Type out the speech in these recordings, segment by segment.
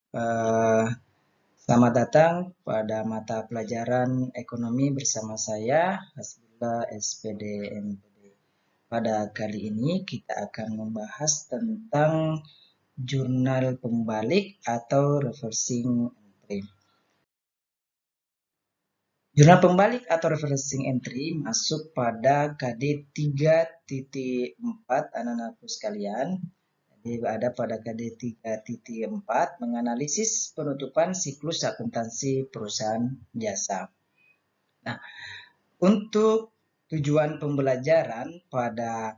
Eh, Selamat datang pada mata pelajaran ekonomi bersama saya, Hasbullah SPD MPD. Pada kali ini kita akan membahas tentang jurnal pembalik atau reversing entry. Jurnal pembalik atau reversing entry masuk pada KD 3.4 anak-anakku sekalian. Jadi ada pada KD 3.4 menganalisis penutupan siklus akuntansi perusahaan jasa. Nah, untuk tujuan pembelajaran pada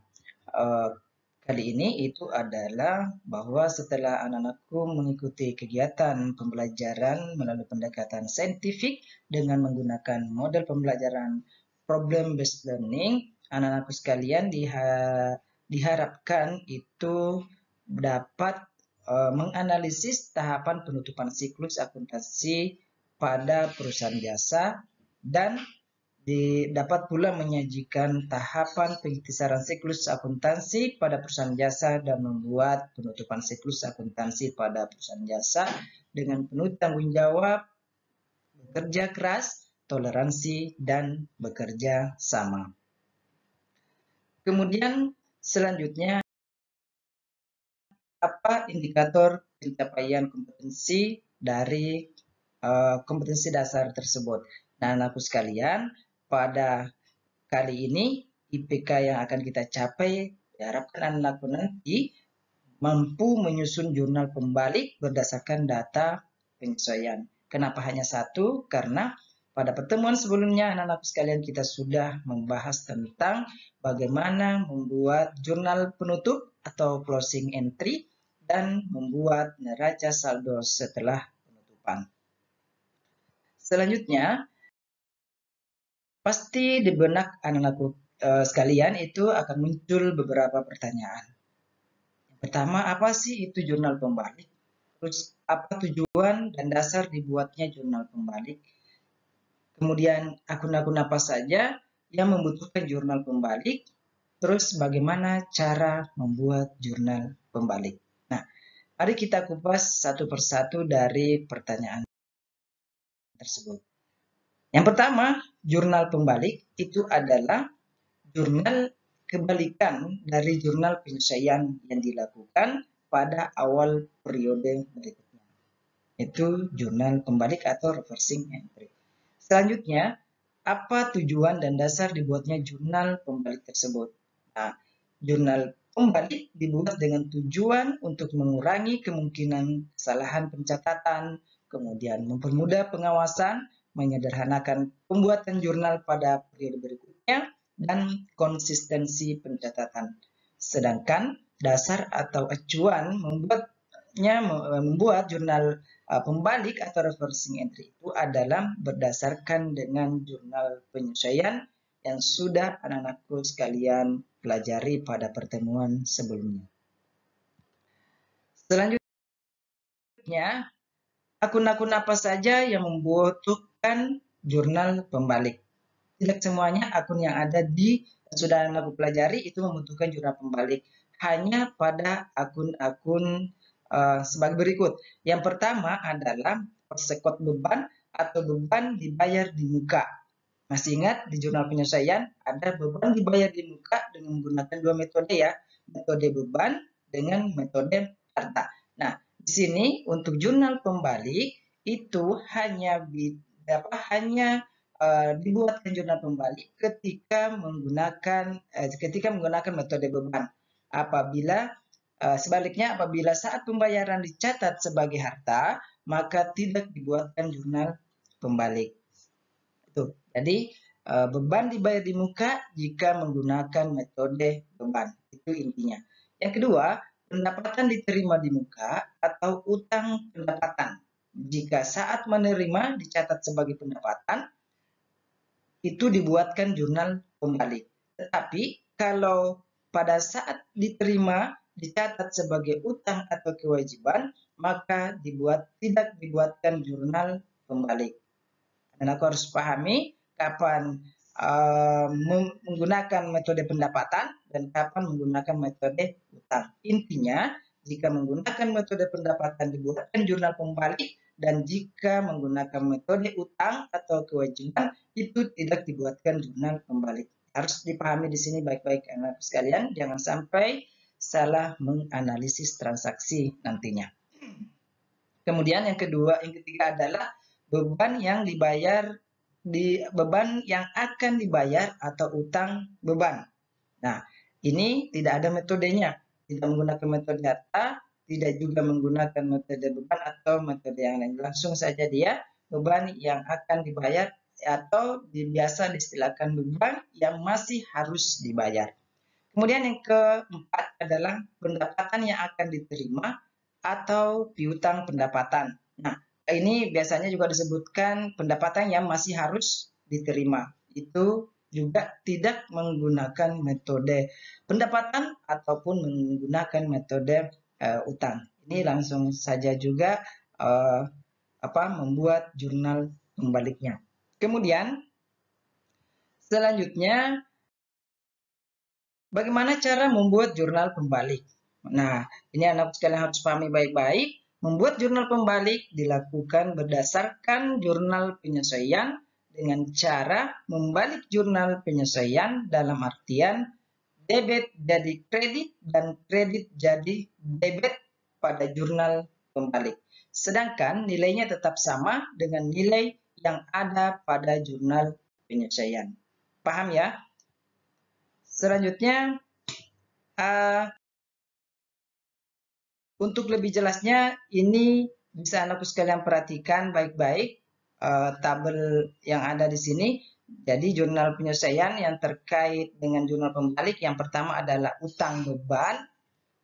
kali ini itu adalah bahwa setelah anak-anakku mengikuti kegiatan pembelajaran melalui pendekatan saintifik dengan menggunakan model pembelajaran problem based learning, anak-anakku sekalian diharapkan itu dapat menganalisis tahapan penutupan siklus akuntansi pada perusahaan jasa dan dapat pula menyajikan tahapan pengiktisaran siklus akuntansi pada perusahaan jasa dan membuat penutupan siklus akuntansi pada perusahaan jasa dengan penuh tanggung jawab, bekerja keras, toleransi, dan bekerja sama. Kemudian selanjutnya, apa indikator pencapaian kompetensi dari kompetensi dasar tersebut? Nah, anakku sekalian, pada kali ini IPK yang akan kita capai diharapkan anakku nanti mampu menyusun jurnal pembalik berdasarkan data penyesuaian. Kenapa hanya satu? Karena pada pertemuan sebelumnya anak-anakku sekalian kita sudah membahas tentang bagaimana membuat jurnal penutup atau closing entry dan membuat neraca saldo setelah penutupan. Selanjutnya, pasti di benak anak-anakku sekalian itu akan muncul beberapa pertanyaan. Yang pertama, apa sih itu jurnal pembalik? Terus apa tujuan dan dasar dibuatnya jurnal pembalik? Kemudian akun-akun apa saja yang membutuhkan jurnal pembalik? Terus bagaimana cara membuat jurnal pembalik? Nah, mari kita kupas satu persatu dari pertanyaan tersebut. Yang pertama, jurnal pembalik itu adalah jurnal kebalikan dari jurnal penyesuaian yang dilakukan pada awal periode berikutnya. Itu jurnal pembalik atau reversing entry. Selanjutnya, apa tujuan dan dasar dibuatnya jurnal pembalik tersebut? Nah, jurnal pembalik dibuat dengan tujuan untuk mengurangi kemungkinan kesalahan pencatatan, kemudian mempermudah pengawasan, menyederhanakan pembuatan jurnal pada periode berikutnya, dan konsistensi pencatatan. Sedangkan dasar atau acuan membuat jurnal pembalik atau reversing entry itu adalah berdasarkan dengan jurnal penyesuaian yang sudah anak-anakku sekalian pelajari pada pertemuan sebelumnya. Selanjutnya, akun-akun apa saja yang membutuhkan jurnal pembalik? Tidak semuanya akun yang ada sudah anak pelajari itu membutuhkan jurnal pembalik. Hanya pada akun-akun sebagai berikut. Yang pertama adalah persekot beban atau beban dibayar di muka. Masih ingat di jurnal penyesuaian ada beban dibayar di muka dengan menggunakan dua metode ya. Metode beban dengan metode harta. Nah, di sini untuk jurnal pembalik itu hanya dibuatkan jurnal pembalik ketika menggunakan metode beban. Sebaliknya apabila saat pembayaran dicatat sebagai harta, maka tidak dibuatkan jurnal pembalik. Itu. Jadi beban dibayar di muka jika menggunakan metode beban. Itu intinya. Yang kedua, pendapatan diterima di muka atau utang pendapatan. Jika saat menerima dicatat sebagai pendapatan, itu dibuatkan jurnal pembalik. Tetapi kalau pada saat diterima dicatat sebagai utang atau kewajiban, maka tidak dibuatkan jurnal pembalik. Dan aku harus pahami kapan menggunakan metode pendapatan dan kapan menggunakan metode utang. Intinya, jika menggunakan metode pendapatan dibuatkan jurnal pembalik, dan jika menggunakan metode utang atau kewajiban itu tidak dibuatkan jurnal pembalik. Harus dipahami di sini baik-baik anak sekalian, jangan sampai salah menganalisis transaksi nantinya. Kemudian yang ketiga adalah beban yang akan dibayar atau utang beban. Nah, ini tidak ada metodenya, tidak menggunakan metode data, tidak juga menggunakan metode beban atau metode yang lain. Langsung saja dia beban yang akan dibayar atau biasa diistilahkan beban yang masih harus dibayar. Kemudian yang keempat adalah pendapatan yang akan diterima atau piutang pendapatan. Nah, ini biasanya juga disebutkan pendapatan yang masih harus diterima. Itu juga tidak menggunakan metode pendapatan ataupun menggunakan metode utang. Ini langsung saja juga membuat jurnal pembaliknya. Kemudian selanjutnya, bagaimana cara membuat jurnal pembalik? Nah, ini anak sekalian harus pahami baik-baik. Membuat jurnal pembalik dilakukan berdasarkan jurnal penyesuaian dengan cara membalik jurnal penyesuaian dalam artian debit jadi kredit dan kredit jadi debit pada jurnal pembalik. Sedangkan nilainya tetap sama dengan nilai yang ada pada jurnal penyesuaian. Paham ya? Selanjutnya, untuk lebih jelasnya, ini bisa anakku sekalian perhatikan baik-baik tabel yang ada di sini. Jadi jurnal penyesuaian yang terkait dengan jurnal pembalik, yang pertama adalah utang beban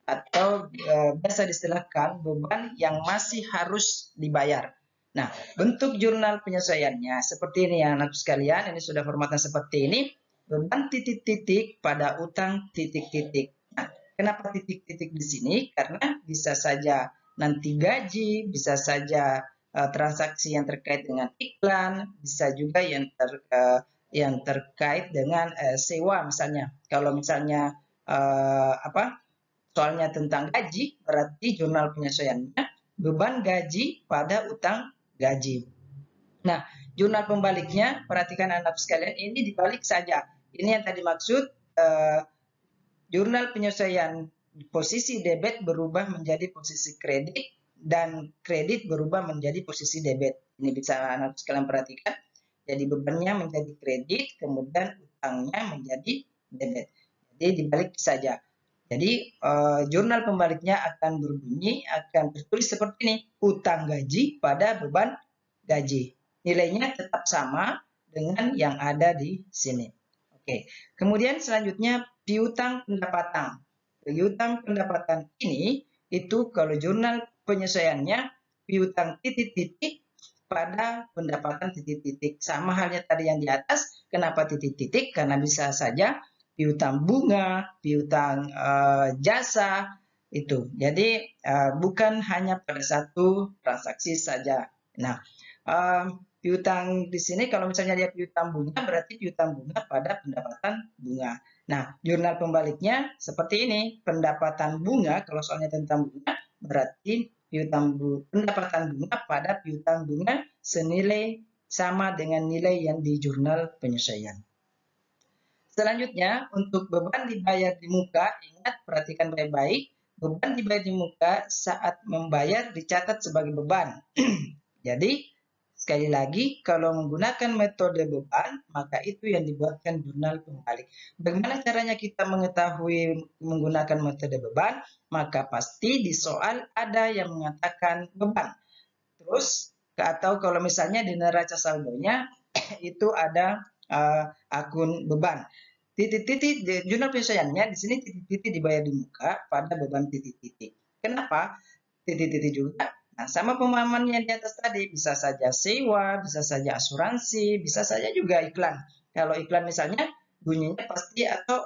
atau biasa diistilahkan beban yang masih harus dibayar. Nah, bentuk jurnal penyesuaiannya seperti ini ya anakku sekalian. Ini sudah formatan seperti ini. Beban titik-titik pada utang titik-titik. Nah, kenapa titik-titik di sini? Karena bisa saja nanti gaji, bisa saja transaksi yang terkait dengan iklan, bisa juga yang terkait dengan sewa misalnya. Kalau misalnya soalnya tentang gaji, berarti jurnal penyesuaiannya beban gaji pada utang gaji. Nah, jurnal pembaliknya, perhatikan anak sekalian, ini dibalik saja. Ini yang tadi maksud, jurnal penyesuaian posisi debit berubah menjadi posisi kredit, dan kredit berubah menjadi posisi debit. Ini bisa anak sekalian perhatikan. Jadi bebannya menjadi kredit, kemudian utangnya menjadi debit. Jadi dibalik saja. Jadi jurnal pembaliknya akan tertulis seperti ini, utang gaji pada beban gaji. Nilainya tetap sama dengan yang ada di sini. Oke. Kemudian selanjutnya piutang pendapatan. Piutang pendapatan ini itu kalau jurnal penyesuaiannya piutang titik-titik pada pendapatan titik-titik. Sama halnya tadi yang di atas. Kenapa titik-titik? Karena bisa saja piutang bunga, piutang jasa itu. Jadi bukan hanya pada satu transaksi saja. Nah, piutang di sini kalau misalnya dia piutang bunga berarti piutang bunga pada pendapatan bunga. Nah, jurnal pembaliknya seperti ini. Pendapatan bunga kalau soalnya tentang bunga berarti pendapatan bunga pada piutang bunga senilai sama dengan nilai yang di jurnal penyesuaian. Selanjutnya, untuk beban dibayar di muka, ingat perhatikan baik-baik, beban dibayar di muka saat membayar dicatat sebagai beban. Jadi, sekali lagi, kalau menggunakan metode beban, maka itu yang dibuatkan jurnal pembalik. Bagaimana caranya kita mengetahui menggunakan metode beban? Maka pasti di soal ada yang mengatakan beban. Terus, atau kalau misalnya di neraca saldonya, itu ada akun beban. Titik-titik jurnal penyesuaiannya di sini titik-titik dibayar di muka pada beban titik-titik. Kenapa? Titik-titik juga. Nah, sama pemahaman yang di atas tadi, bisa saja sewa, bisa saja asuransi, bisa saja juga iklan. Kalau iklan misalnya bunyinya pasti atau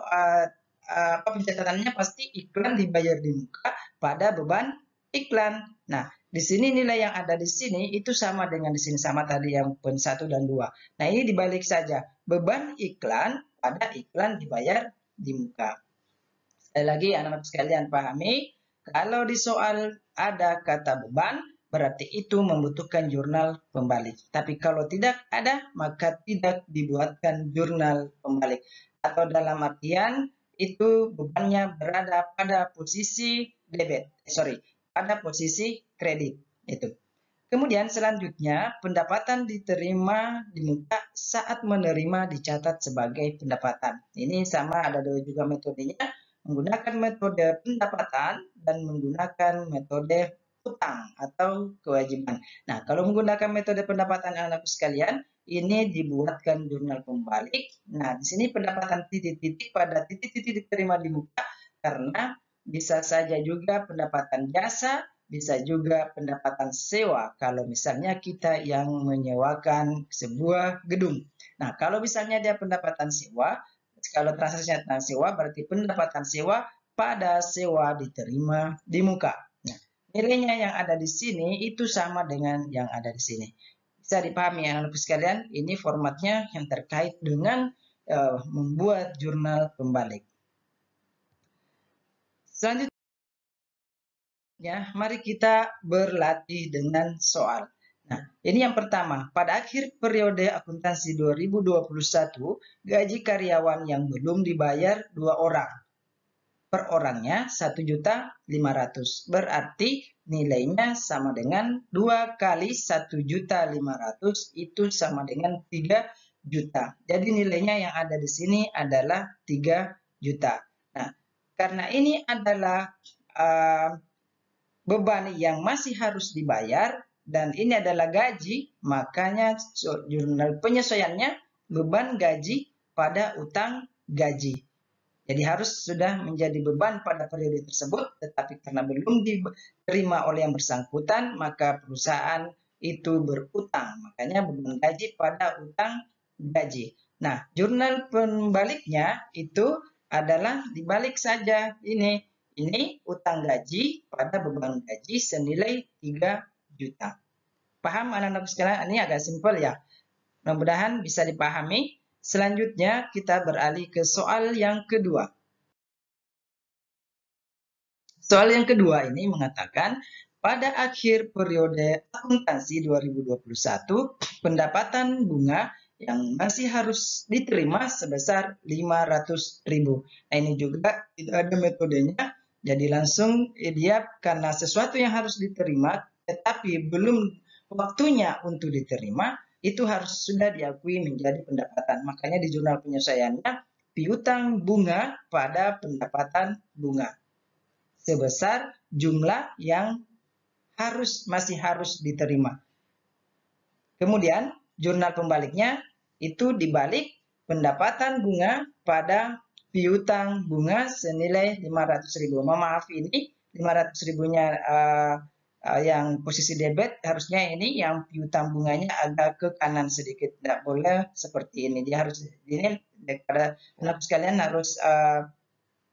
pencatatannya pasti iklan dibayar di muka pada beban iklan. Nah, di sini nilai yang ada di sini itu sama dengan di sini, sama tadi yang poin 1 dan 2. Nah, ini dibalik saja. Beban iklan pada iklan dibayar di muka. Sekali lagi anak-anak sekalian pahami, kalau di soal ada kata beban, berarti itu membutuhkan jurnal pembalik. Tapi kalau tidak ada, maka tidak dibuatkan jurnal pembalik. Atau dalam artian, itu bebannya berada pada posisi pada posisi kredit. Itu. Kemudian selanjutnya, pendapatan diterima di muka saat menerima dicatat sebagai pendapatan. Ini sama, ada juga metodenya, menggunakan metode pendapatan dan menggunakan metode utang atau kewajiban. Nah, kalau menggunakan metode pendapatan anak-anakku sekalian, ini dibuatkan jurnal pembalik. Nah, di sini pendapatan titik-titik pada titik-titik diterima di muka karena bisa saja juga pendapatan jasa, bisa juga pendapatan sewa kalau misalnya kita yang menyewakan sebuah gedung. Nah, kalau misalnya dia pendapatan sewa, kalau transaksinya tentang sewa berarti pendapatan sewa pada sewa diterima di muka. Nah, nilainya yang ada di sini itu sama dengan yang ada di sini. Bisa dipahami anak-anak sekalian, ini formatnya yang terkait dengan membuat jurnal pembalik. Selanjutnya, mari kita berlatih dengan soal. Nah, ini yang pertama. Pada akhir periode akuntansi 2021, gaji karyawan yang belum dibayar 2 orang. Per orangnya 1.500.000. Berarti nilainya sama dengan 2 kali 1.500.000 itu sama dengan 3 juta. Jadi nilainya yang ada di sini adalah 3 juta. Nah, karena ini adalah beban yang masih harus dibayar dan ini adalah gaji, makanya jurnal penyesuaiannya beban gaji pada utang gaji. Jadi harus sudah menjadi beban pada periode tersebut, tetapi karena belum diterima oleh yang bersangkutan, maka perusahaan itu berutang. Makanya beban gaji pada utang gaji. Nah, jurnal pembaliknya itu adalah dibalik saja ini. Ini utang gaji pada beban gaji senilai 3 juta. Paham anak-anak sekalian? Ini agak simpel ya. Mudah-mudahan bisa dipahami. Selanjutnya kita beralih ke soal yang kedua. Soal yang kedua ini mengatakan, pada akhir periode akuntansi 2021, pendapatan bunga yang masih harus diterima sebesar 500.000. Nah, ini juga tidak ada metodenya. Jadi langsung dia karena sesuatu yang harus diterima tetapi belum waktunya untuk diterima, itu harus sudah diakui menjadi pendapatan. Makanya di jurnal penyesuaiannya piutang bunga pada pendapatan bunga sebesar jumlah yang masih harus diterima. Kemudian jurnal pembaliknya itu dibalik pendapatan bunga pada piutang bunga senilai 500.000. Maaf, ini 500.000-nya yang posisi debit, harusnya ini yang piutang bunganya agak ke kanan sedikit, tidak boleh seperti ini. Dia harus ini pada anak sekalian harus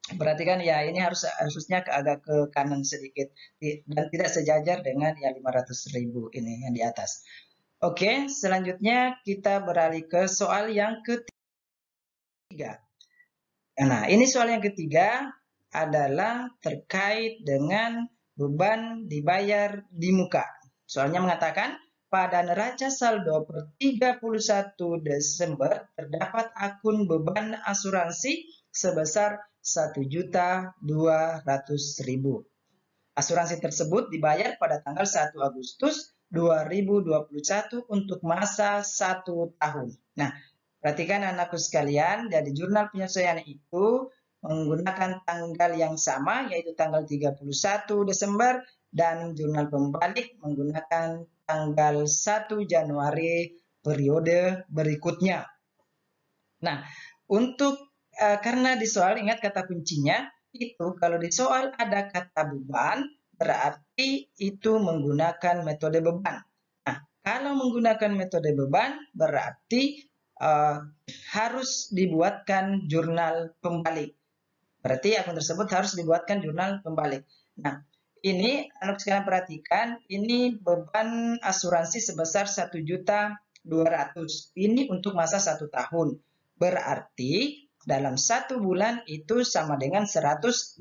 perhatikan ya, ini harusnya agak ke kanan sedikit dan tidak sejajar dengan yang 500.000 ini yang di atas. Oke, selanjutnya kita beralih ke soal yang ketiga. Nah, ini soal yang ketiga adalah terkait dengan beban dibayar di muka. Soalnya mengatakan, pada neraca saldo per 31 Desember terdapat akun beban asuransi sebesar 1.200.000. Asuransi tersebut dibayar pada tanggal 1 Agustus 2021 untuk masa 1 tahun. Nah, perhatikan anakku sekalian, dari jurnal penyesuaian itu menggunakan tanggal yang sama, yaitu tanggal 31 Desember, dan jurnal pembalik menggunakan tanggal 1 Januari periode berikutnya. Nah, karena di soal, ingat kata kuncinya, itu kalau di soal ada kata beban, berarti itu menggunakan metode beban. Nah, kalau menggunakan metode beban, berarti harus dibuatkan jurnal pembalik. Berarti akun tersebut harus dibuatkan jurnal pembalik. Nah, ini anak sekalian perhatikan, ini beban asuransi sebesar 1.200.000. Ini untuk masa 1 tahun. Berarti dalam 1 bulan itu sama dengan 100.000.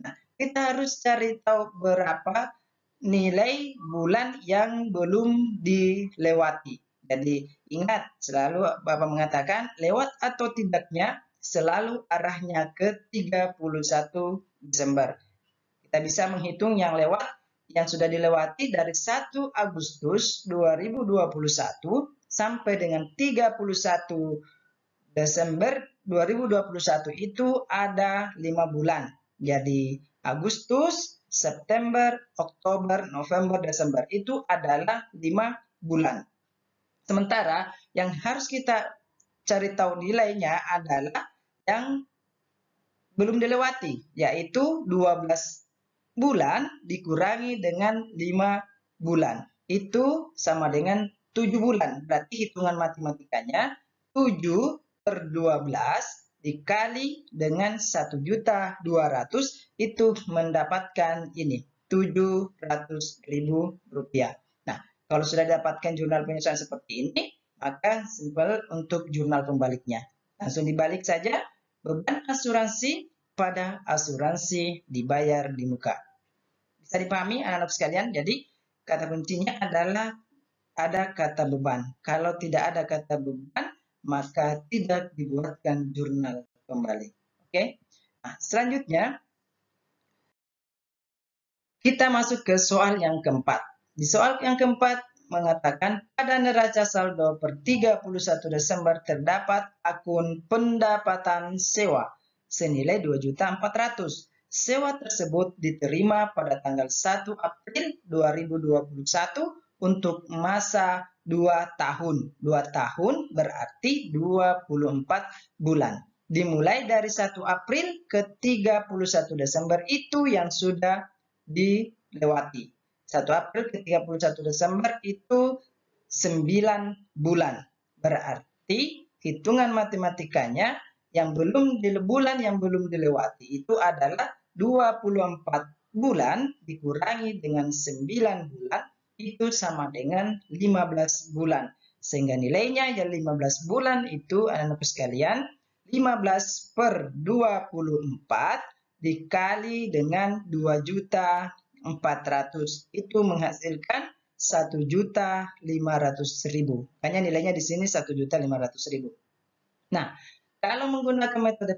Nah, kita harus cari tahu berapa nilai bulan yang belum dilewati. Jadi ingat, selalu Bapak mengatakan lewat atau tidaknya selalu arahnya ke 31 Desember. Kita bisa menghitung yang lewat, yang sudah dilewati dari 1 Agustus 2021 sampai dengan 31 Desember 2021 itu ada 5 bulan. Jadi Agustus, September, Oktober, November, Desember itu adalah 5 bulan. Sementara yang harus kita cari tahu nilainya adalah yang belum dilewati, yaitu 12 bulan dikurangi dengan 5 bulan. Itu sama dengan 7 bulan. Berarti hitungan matematikanya 7 per 12 dikali dengan 1.200.000 itu mendapatkan ini 700.000 rupiah. Nah, kalau sudah dapatkan jurnal penyesuaian seperti ini, maka simpel untuk jurnal pembaliknya. Langsung dibalik saja, beban asuransi pada asuransi dibayar di muka. Bisa dipahami anak-anak sekalian? Jadi kata kuncinya adalah ada kata beban. Kalau tidak ada kata beban, maka tidak dibuatkan jurnal pembalik. Oke? Nah, selanjutnya kita masuk ke soal yang keempat. Di soal yang keempat mengatakan pada neraca saldo per 31 Desember terdapat akun pendapatan sewa senilai 2.400.000. Sewa tersebut diterima pada tanggal 1 April 2021 untuk masa 2 tahun. 2 tahun berarti 24 bulan. Dimulai dari 1 April ke 31 Desember itu yang sudah dilewati. 1 April ke 31 Desember itu 9 bulan. Berarti hitungan matematikanya yang belum bulan yang belum dilewati itu adalah 24 bulan dikurangi dengan 9 bulan itu sama dengan 15 bulan. Sehingga nilainya yang 15 bulan itu anak-anak sekalian 15 per 24 dikali dengan 2.400.000 itu menghasilkan 1.500.000. Makanya nilainya di sini 1.500.000. Nah, kalau menggunakan metode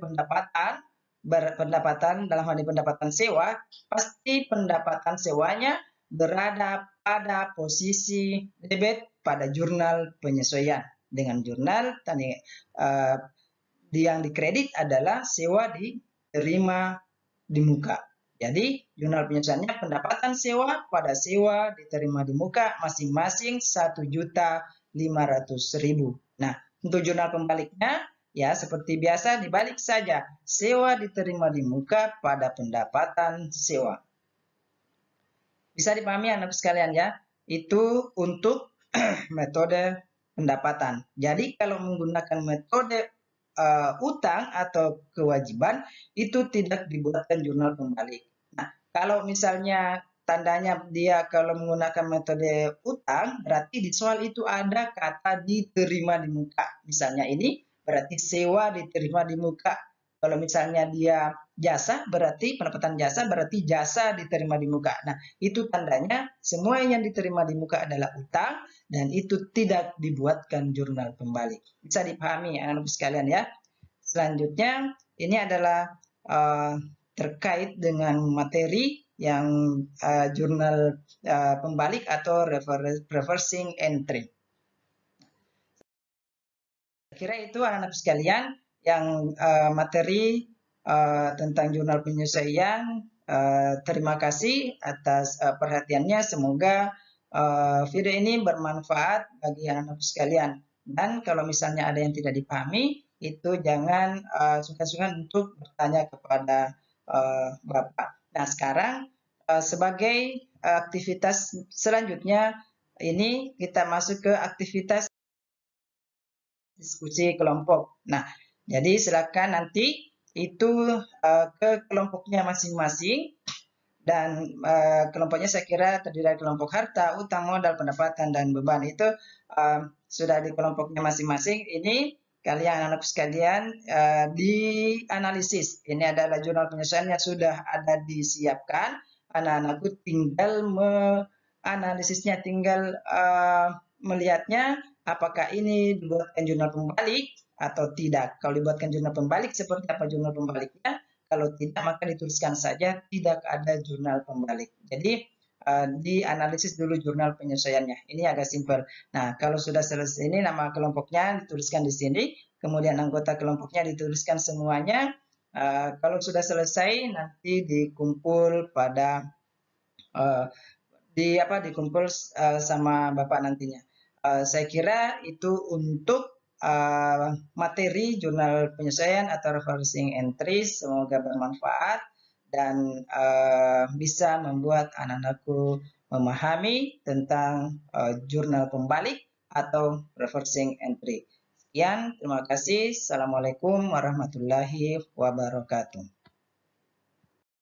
pendapatan dalam hal ini pendapatan sewa, pasti pendapatan sewanya berada pada posisi debit pada jurnal penyesuaian. Dengan jurnal tadi yang dikredit adalah sewa diterima di muka. Jadi jurnal penyesuaiannya pendapatan sewa pada sewa diterima di muka masing-masing 1.500.000. Nah, untuk jurnal pembaliknya ya seperti biasa dibalik saja. Sewa diterima di muka pada pendapatan sewa. Bisa dipahami anak sekalian ya? Itu untuk metode pendapatan. Jadi kalau menggunakan metode utang atau kewajiban itu tidak dibuatkan jurnal pembalik. Nah, kalau misalnya tandanya dia kalau menggunakan metode utang, berarti di soal itu ada kata diterima di muka. Misalnya ini berarti sewa diterima di muka. Kalau misalnya dia jasa, berarti pendapatan jasa, berarti jasa diterima di muka. Nah, itu tandanya semua yang diterima di muka adalah utang, dan itu tidak dibuatkan jurnal pembalik. Bisa dipahami anak-anak sekalian ya. Selanjutnya, ini adalah terkait dengan materi yang jurnal pembalik atau reversing entry. Kira itu anak-anak sekalian yang materi tentang jurnal penyesuaian. Terima kasih atas perhatiannya. Semoga video ini bermanfaat bagi anak-anak sekalian. Dan kalau misalnya ada yang tidak dipahami, itu jangan sungkan-sungkan untuk bertanya kepada Bapak. Nah, sekarang sebagai aktivitas selanjutnya, ini kita masuk ke aktivitas diskusi kelompok. Nah, jadi silakan nanti itu ke kelompoknya masing-masing, dan kelompoknya saya kira terdiri dari kelompok harta, utang, modal, pendapatan, dan beban. Itu sudah di kelompoknya masing-masing. Ini kalian anak-anakku sekalian dianalisis. Ini adalah jurnal penyelesaian yang sudah ada disiapkan. Anak-anakku tinggal menganalisisnya, tinggal melihatnya apakah ini dibuatkan jurnal pembalik atau tidak. Kalau dibuatkan jurnal pembalik, seperti apa jurnal pembaliknya? Kalau tidak, maka dituliskan saja tidak ada jurnal pembalik. Jadi dianalisis dulu jurnal penyelesaiannya. Ini agak simpel. Nah, kalau sudah selesai ini nama kelompoknya dituliskan di sini, kemudian anggota kelompoknya dituliskan semuanya. Kalau sudah selesai nanti dikumpul pada dikumpul sama Bapak nantinya. Saya kira itu untuk materi jurnal penyelesaian atau reversing entries. Semoga bermanfaat dan bisa membuat anak-anakku memahami tentang jurnal pembalik atau reversing entry. Sekian, terima kasih. Assalamualaikum warahmatullahi wabarakatuh.